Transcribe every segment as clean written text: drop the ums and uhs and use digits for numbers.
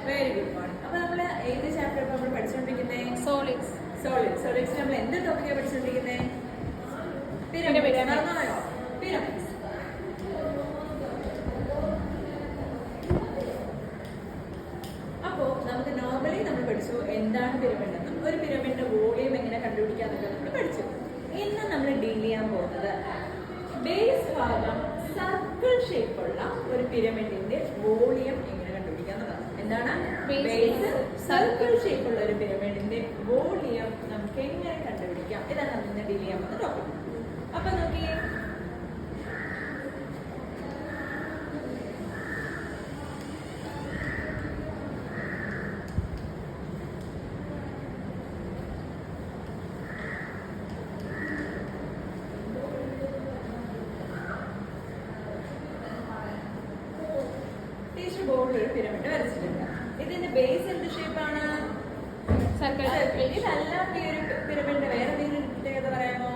Very good morning. അപ്പൊ നമ്മള് ഏത് ചാപ്റ്റർ നമ്മൾ പഠിച്ചുകൊണ്ടിരിക്കുന്നേ? സോളിഡ്സ്. സോളിഡ്സ് നമ്മൾ എന്ത് ടോപ്പിക്കാണ് പഠിച്ചുകൊണ്ടിരിക്കുന്നേ? പിരമിഡ്. മറന്നോയോ? പിരമിഡ്സ്. അപ്പോ നമുക്ക് നോർമലി നമ്മൾ പഠിച്ചു എന്താണ് പിരമിഡ് എന്നും ഒരു പിരമിഡിന്റെ വോളിയം എങ്ങനെ കണ്ടുപിടിക്കാന്നൊക്കെ നമ്മൾ പഠിച്ചു. ഇന്ന് നമ്മൾ ഡീൽ ചെയ്യാൻ പോകുന്നത് ബേസ് ഭാഗം സർക്കിൾ ഷേപ്പുള്ള ഒരു പിരമിഡിന്റെ വോളിയം എങ്ങനെ കണ്ടുപിടിക്കാന്നതാണ്. എന്താണ്? ബേസ് സർക്കിൾ ഷേപ്പുള്ള ഒരു പിരമിഡിന്റെ വോളിയം നമുക്ക് എങ്ങനെ കണ്ടുപിടിക്കാം, ഇതാണ് നമ്മൾ ഇന്ന് ഡീൽ ചെയ്യാൻ പോകുന്ന ടോപ്പിക്. അപ്പൊ നോക്കിയേ, ബോർഡിൽ ഒരു പിരമിഡ് വരച്ചിട്ടുണ്ട്. ഇതിന്റെ ബേസ് എന്ത് ഷേപ്പാണ്? സർക്കിൾ. ഇതല്ലാത്ത ഈ ഒരു പിരമിഡിന്റെ വേറെ എന്തെങ്കിലും പ്രത്യേകത പറയാമോ?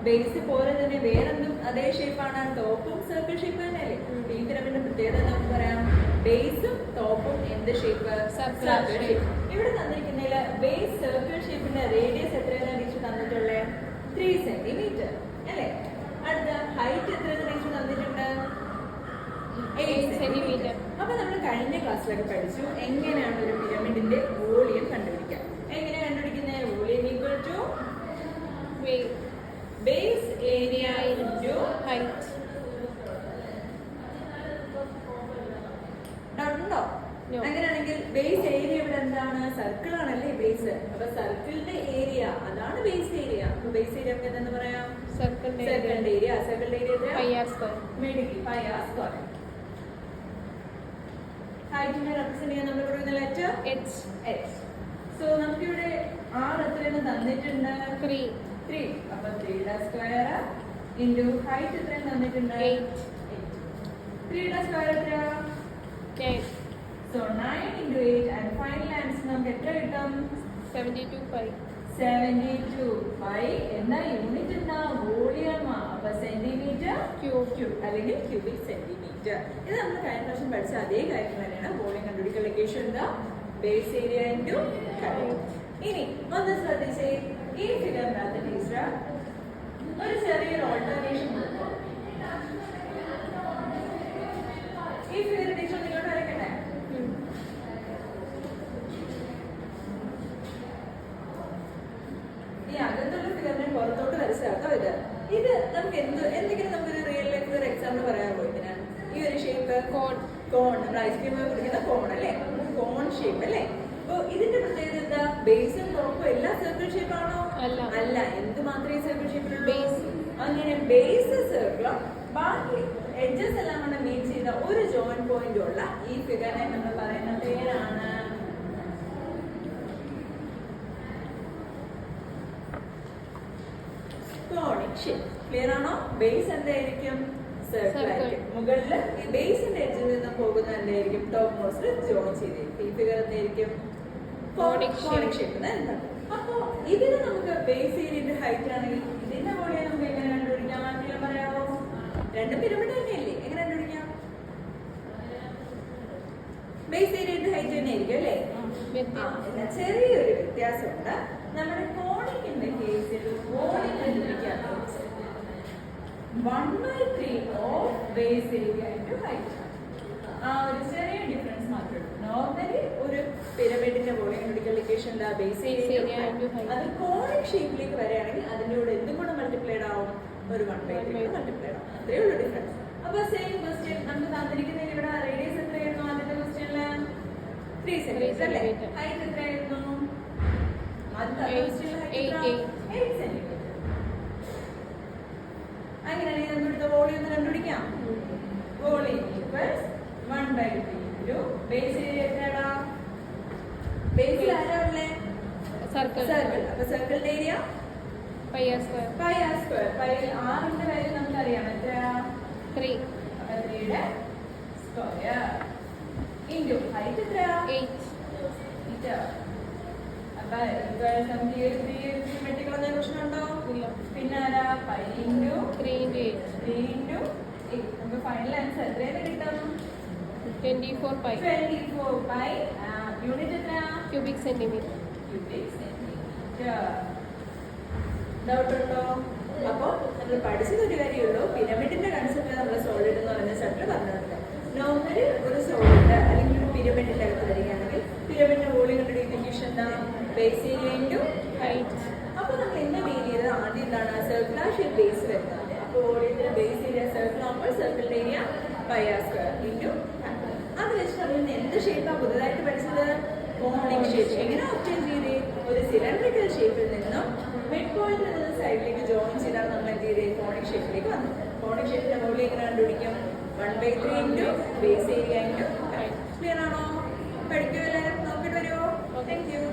ബേസ് പോലെ തന്നെ വേറെന്തും അതേ ഷേപ്പാണ്, ടോപ്പും സർക്കിൾ ഷേപ്പ് തന്നെയല്ലേ. ഈ പിരമിഡിന്റെ പ്രത്യേകത നമുക്ക് പറയാം, ബേസും ടോപ്പും എന്ത് ഷേപ്പ്? Circle shape. ഇവിടെ തന്നിരിക്കുന്നതിൽ ബേസ് സർക്കിൾ ഷേപ്പിന്റെ റേഡിയസ് എത്രയാണ് ടീച്ചർ തന്നിട്ടുള്ളത്? 3 സെന്റിമീറ്റർ അല്ലേ. അടുത്ത ഹൈറ്റ് എത്രയാണ് ടീച്ചർ തന്നിട്ടുണ്ട്? 8 സെന്റിമീറ്റർ. അപ്പൊ നമ്മൾ കഴിഞ്ഞ ക്ലാസ്സിലൊക്കെ പഠിച്ചു എങ്ങനെയാണ് ഒരു പിരമിഡിന്റെ വോളിയം കണ്ടുപിടിക്കുക. എങ്ങനെ കണ്ടുപിടിക്കുന്നത്? Volume equal to base area into height. Doubt ഉണ്ടോ? അങ്ങനെയാണെങ്കിൽ ബേസ് ഏരിയ ഇവിടെ എന്താണ്? സർക്കിൾ ആണല്ലേ ബേസ്. അപ്പൊ സർക്കിളിന്റെ ഏരിയ അതാണ് ബേസ് ഏരിയ. അപ്പൊ ബേസ് ഏരിയ നമുക്ക് എന്താ പറയാം? സർക്കിളിന്റെ ഏരിയ. സർക്കിളിന്റെ ഏരിയ മെഡിക്കൽ 5r². ഹൈറ്റിനെ റെപ്രസെന്റ് ചെയ്യാൻ നമ്മൾ പറയുന്ന ലെറ്റർ h. സോ നമുക്ക് ഇവിടെ r എത്രയാണ് തന്നിട്ടുണ്ട്? 3. അപ്പൊ 3² ഇൻറ്റു ഹൈറ്റ് എത്രയാണ് തന്നിട്ടുണ്ട്? 8. 3² എത്രയാ? 10. So 9 into 8 and final answer നമുക്ക് എത്ര കിട്ടും? 72 പൈ. എന്താ യൂണിറ്റ്? എന്താ? വോളിയം. അപ്പൊ സെന്റിമീറ്റർ ക്യൂബ് അല്ലെങ്കിൽ ക്യൂബിക് സെന്റിമീറ്റർ. ഇത് നമ്മൾ കഴിഞ്ഞ പ്രാവശ്യം പഠിച്ച അതേ കാര്യം തന്നെയാണ്. വോളിയം കണ്ടുപിടിക്കാൻ ലൊക്കേഷൻ എന്താ? Base area into height. ഇനി ഒന്ന് ശ്രദ്ധിച്ചേ, ഈ ഫിഗറിനകത്ത് ടീച്ചർ ഒരു ചെറിയൊരു ഓൾട്ടർനേഷൻ കൊടുക്കും. ഈ ഫിഗർ ടീച്ചർ നിങ്ങളോട് വരയ്ക്കട്ടെ. ഈ അകത്തുള്ള ഫിഗറിനെ പുറത്തോട്ട് വരച്ചാട്ടോ. ഇത് നമുക്ക് എന്തെങ്കിലും നമുക്കൊരു റിയൽ ലൈഫ് ഒരു എക്സാമ്പിൾ പറയാമോ ഇതിന്? ഈ ഒരു ഷേപ്പ് കോൺ നമ്മൾ ഐസ്ക്രീം കുടിക്കുന്ന കോൺ അല്ലേ, കോൺ ഷേപ്പ് അല്ലേ. അപ്പൊ ഇതിന്റെ പ്രത്യേകത എന്താ? ബേസും ടോപ്പും എല്ലാം സർക്കിൾ ഷേപ്പ് ആണോ? അല്ല. എന്ത് മാത്രമേ സർക്കിൾ ഷേപ്പിലുള്ളൂ? അങ്ങനെ ബേസ് സർക്കിളും ബാക്കി എഡ്ജസ് എല്ലാം കൊണ്ട് മീറ്റ് ചെയ്ത ഒരു ജോയിന്റ് പോയിന്റ് ഉള്ള ഈ ഫിഗറിനെ നമ്മൾ പറയുന്ന പേരാണ് കോണിക് ഷേപ്പ്. ക്ലിയർ ആണോ? ബേസ് എന്തായിരിക്കും? സർക്കിൾ ആയിരിക്കും. മുകളിൽ ഈ ബേസിന്റെ എഡ്ജിൽ നിന്ന് പോകുന്ന എന്തായിരിക്കും? ടോപ്പ് മോസ്റ്റ് ജോയിൻ ചെയ്തിരിക്കും. ഈ ഫിഗർ എന്തായിരിക്കും? Conic shape. അപ്പോ ഇതിന് നമുക്ക് ബേസ് ഏരിയന്റെ ഹൈറ്റ് ആണെങ്കിൽ ഇതിന്റെ വോളിയം നമുക്ക് എങ്ങനെ കണ്ടുപിടിക്കാം? ആർക്കെങ്കിലും പറയാമോ? രണ്ടും പിരമിഡ് തന്നെയല്ലേ, എങ്ങനെ കണ്ടുപിടിക്കാം? ബേസ് ഏരിയന്റെ ഹൈറ്റ് തന്നെ ആയിരിക്കും അല്ലേ? ചെറിയൊരു വ്യത്യാസമുണ്ട്. നമ്മുടെ കോണിക്കിന്റെ കേസിൽ വോളിയം കണ്ടുപിടിക്കാൻ 1/3 of base area into height. ആ ഒരു ചെറിയ ഡിഫറൻസ് മാത്രമേ ഉള്ളൂ. നോർമലി ഒരു പിരമിഡിന്റെ വോളിയം കണ്ടുപിടിക്കാൻ ലൊക്കേഷൻ എന്താ? Base area. അത് കോണിക് ഷേപ്പിലേക്ക് വരികയാണെങ്കിൽ അതിന്റെ കൂടെ എന്തും കൂടെ മൾട്ടിപ്ലൈഡ് ആവും? ഒരു 1/3 മൾട്ടിപ്ലൈഡ് ആവും. അത്രേ ഉള്ളൂ ഡിഫറൻസ്. അപ്പൊ സെയിം ക്വസ്റ്റ്യൻ നമുക്ക് തന്നിരിക്കുന്നതിന് ഇവിടെ റേഡിയസ് എത്രയായിരുന്നു? ആദ്യത്തെ ക്വസ്റ്റ്യനില് 3 സെന്റിമീറ്റർ അല്ലേ. ഹൈറ്റ് എത്രയായിരുന്നു? ആദ്യത്തെ ക്വസ്റ്റ്യനിൽ 8 സെന്റിമീറ്റർ. അങ്ങനെയാണെങ്കിൽ നമുക്ക് ഇവിടുത്തെ വോളിയം ഒന്ന് കണ്ടുപിടിക്കാം. Volume equals 1/3 into base area എത്രയാടാ? ബേസിൽ ആരാ ഉള്ളേ? സർക്കിൾ. അപ്പൊ സർക്കിളിന്റെ ഏരിയ 5r². പൈയിൽ r ന്റെ വാല്യൂ നമുക്കറിയാം എത്രയാ? 3. അപ്പൊ 3യുടെ സ്ക്വയർ ഇൻറ്റു ഹൈറ്റ് എത്രയാ? 8 മീറ്റർ. അപ്പൊ നമുക്ക് ഈ ഒരു 3 വെട്ടിക്കളഞ്ഞ പ്രശ്നമുണ്ടോ? ഇല്ല. പിന്നെ ആരാ? 5 ഇൻറ്റു 3 ഇൻറ്റു 8. നമുക്ക് ഫൈനൽ ആൻസർ എത്രയാണ് കിട്ടും? 24 പൈ 24 പൈ യൂണിറ്റ് എത്രയാ cubic centimetre. Cubic centimetre. Doubt ഉണ്ടോ? അപ്പോൾ നമ്മൾ പഠിച്ചതൊരു കാര്യമുള്ളൂ. പിരമിഡിന്റെ കൺസെപ്റ്റ് നമ്മൾ സോളിഡ് എന്ന് പറയുന്ന ചാപ്റ്റർ പറഞ്ഞിട്ടുണ്ട്. നോർമലി ഒരു സോളിഡ് അല്ലെങ്കിൽ ഒരു പിരമിഡിന്റെ അകത്ത് വരികയാണെങ്കിൽ പിരമിഡിന്റെ വോളിയം കണ്ടുപിടിക്കുന്ന എന്താ? Base area into height. അപ്പോൾ നമ്മൾ എന്താ മീൻ ചെയ്തത്? ആദ്യം എന്താണ് സർക്കുലർ ഷേപ്പ് ബേസ് വരുന്നത്. അപ്പോൾ വോളിയത്തിന്റെ ബേസ് ഏരിയ സർക്കിൾ ആകുമ്പോൾ സർക്കിളിന്റെ area pi r square into അത് വെച്ച് നമ്മൾ ഇന്ന് എന്ത് ഷേപ്പാണ് പുതുതായിട്ട് പഠിച്ചത്? Conic shape. എങ്ങനെ ഒബ്റ്റെയിൻ ചെയ്തേ? ഒരു സിലിണ്ടറിക്കൽ ഷേപ്പിൽ നിന്നും മിഡ് പോയിന്റിൽ നിന്ന് സൈഡിലേക്ക് ജോയിൻ ചെയ്താണ് നമ്മൾ എന്ത് ചെയ്തേ? കോണിക് ഷേപ്പിലേക്ക് വന്നത്. കോണിക് ഷേപ്പിന്റെ വോളിയം എങ്ങനെ കണ്ടുപിടിക്കും? 1/3 into base area into. Clear ആണോ? പഠിക്കുമോ എല്ലാവരും? നോക്കിയിട്ട് വരുമോ? Thank you.